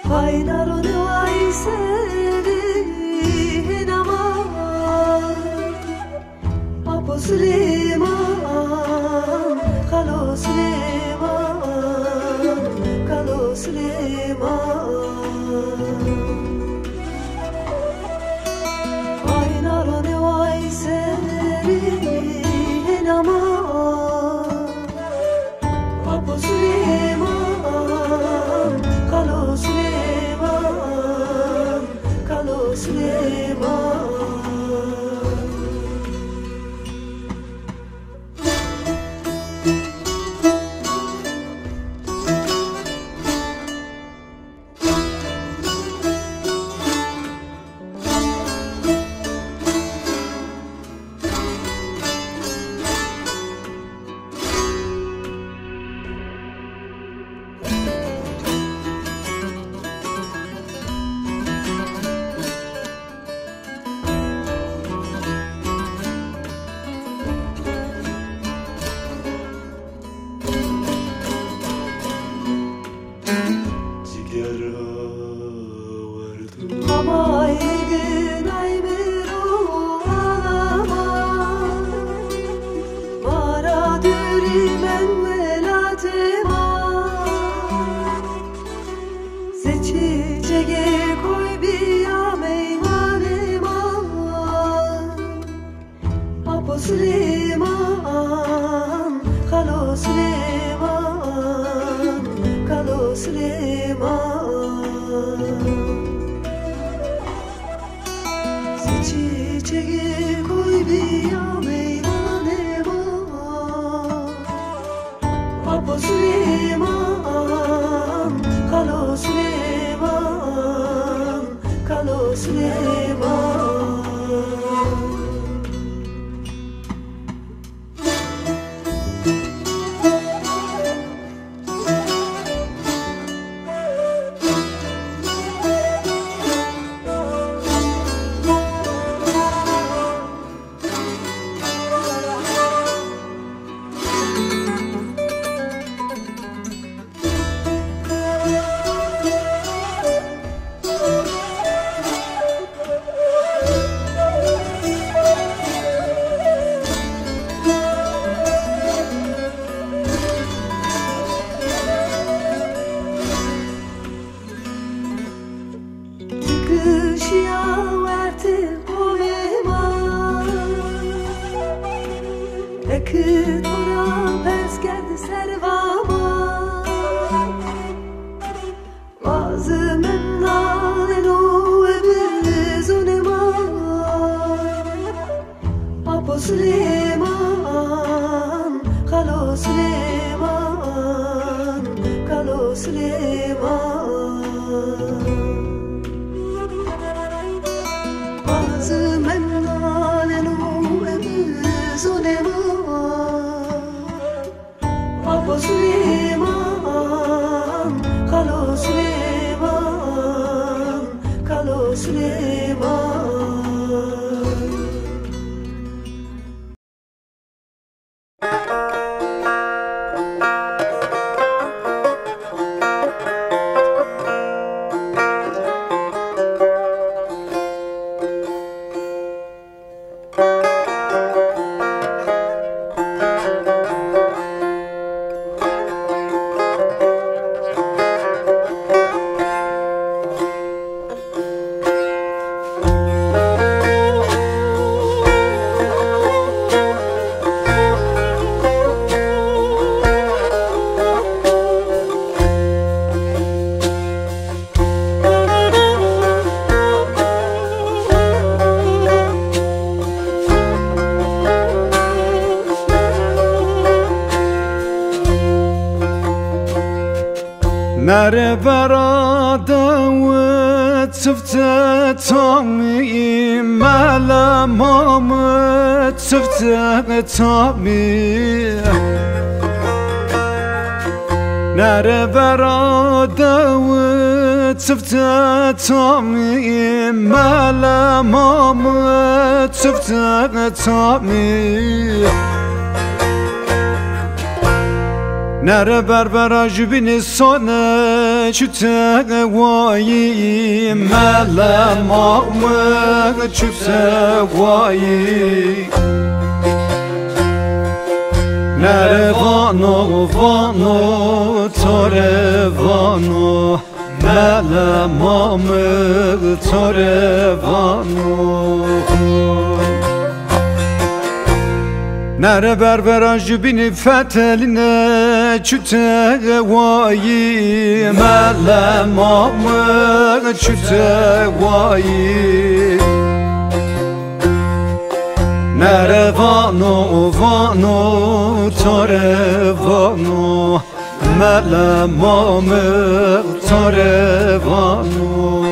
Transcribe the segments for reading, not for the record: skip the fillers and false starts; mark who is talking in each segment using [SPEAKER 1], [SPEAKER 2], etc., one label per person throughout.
[SPEAKER 1] Hainarone vai seri hinama Apo Süleyman Kalo Süleyman Kalo Süleyman Hainarone vai seri hinama Apo Süleyman Kalo Süleyman Kalo Süleyman Süleyman, Kalo Süleyman, Kalo Süleyman Çiçeği koy bir ya meyvane var Apo Süleyman, Kalo Süleyman, Kalo Süleyman Süleyman, Kalo Süleyman, Kalo Süleyman Bazı mennalen uğrımız uleman Apo Süleyman, Kalo Süleyman, Kalo Süleyman
[SPEAKER 2] نره برادوت سفته تامی ملمامت سفته تامی نره برادوت سفته تامی ملمامت سفته تامی نره بربرا جبین سونه چتوایی ملمام چتوایی نروانو وانو توروانو ملمام توروانو نره بربران جبینی فتلینه چوته وایی ملمام چوته وایی نره وانو وانو تاره وانو ملمام تاره وانو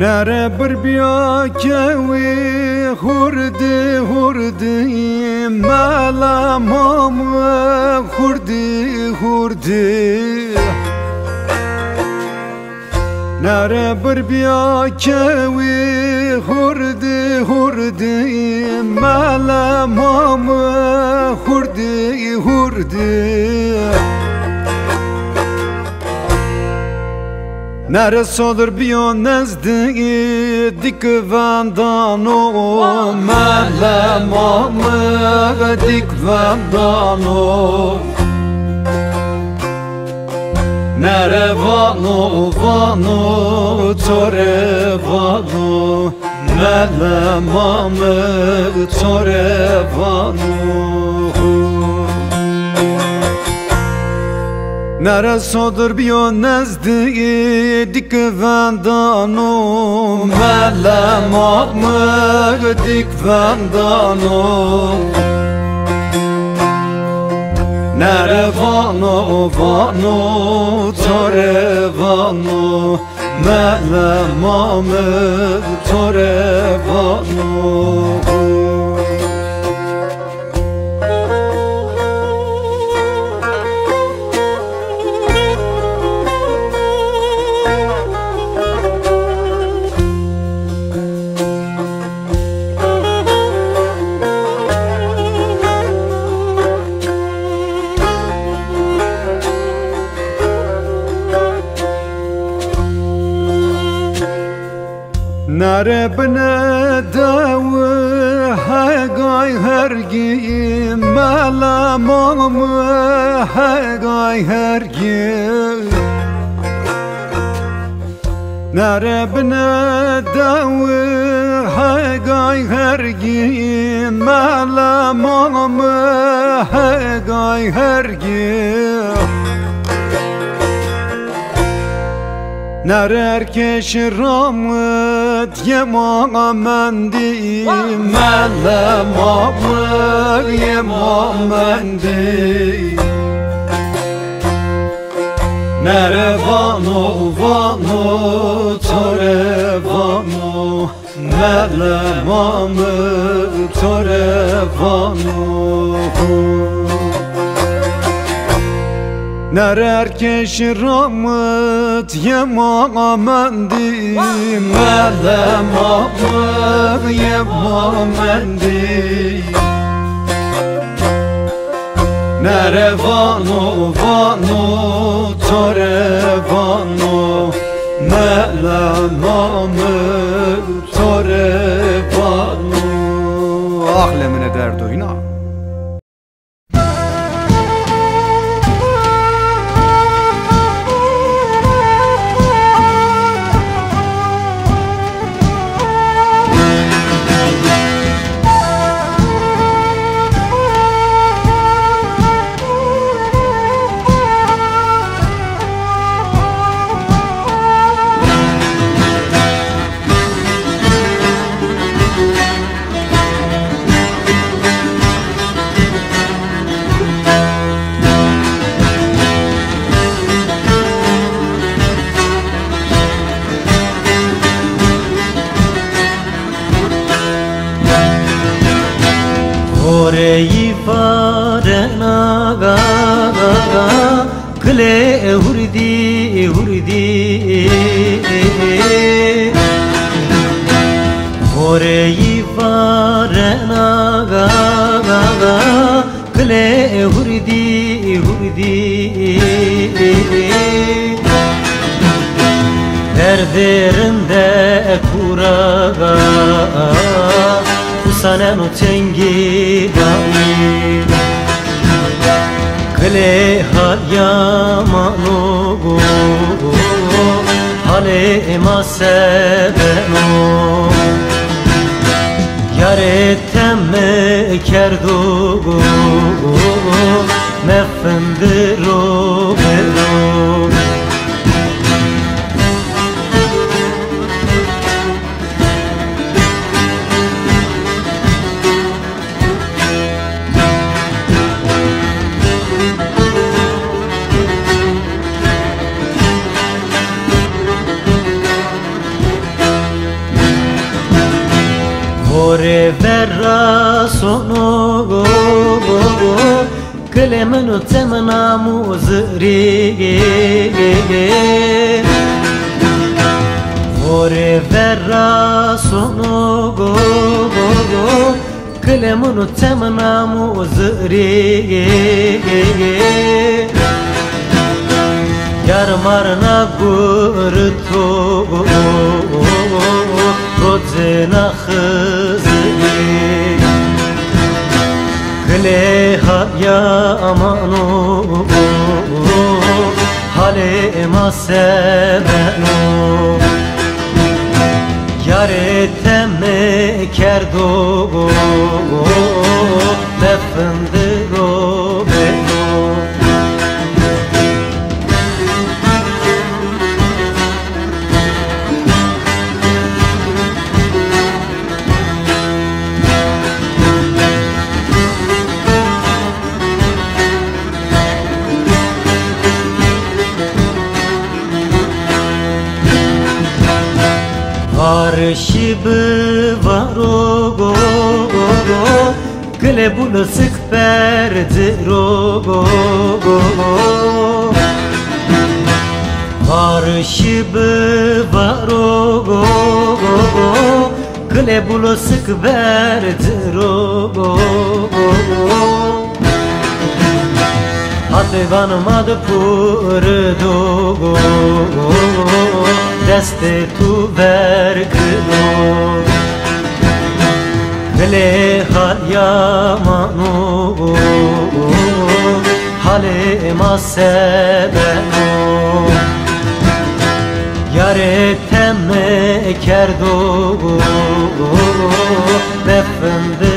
[SPEAKER 2] نره بر بیا کوی خوردی خوردی ملمام خوردی خوردی نره بر بیا کوی خوردی خوردی ملمام خوردی خوردی نره صدر بیان نزدی دیک وندانو ملمام دیک وندانو نره وانو وانو توره وانو ملمام توره وانو نره صدر بیان نزدی دیک وندانو ملمام دیک وندانو نره وانو وانو توره وانو ملمام توره وانو نره بنه داوه هگای هرگی ملمام هگای هرگی نره بنه داوه هگای هرگی ملمام هگای هرگی نره کش رامت یه مامندی ملمام یه مامندی نره وانو وانو توره وانو ملمام توره وانو نره کش رامت یه مامندی ملمام یه مامندی نره وانو وانو توره وانو ملمام توره وانو آخ لمنه درد و اینا
[SPEAKER 3] Oreyi varena ga kle hurdi derderinde kuraga usanen o tengi gani kle hayamano go hale masebeno yare temme kerdo go mefendiro belo Ore verra sono go Kelemenu temna muzri Ore verra sono go Kelemenu temna muzri Yar marna gurto Rodzena khızli Kle ya amano Hale masebeno Yare temme kerdo Mefendiro beno Arşibi varo go Kle bulu sık perdi rogo Arşibi varo go Kle bulu sık perdi rogo Hatvanım adı purdo Deste tu verkno Kle hayamano Hale masebeno Yare temme kerdo Mefendi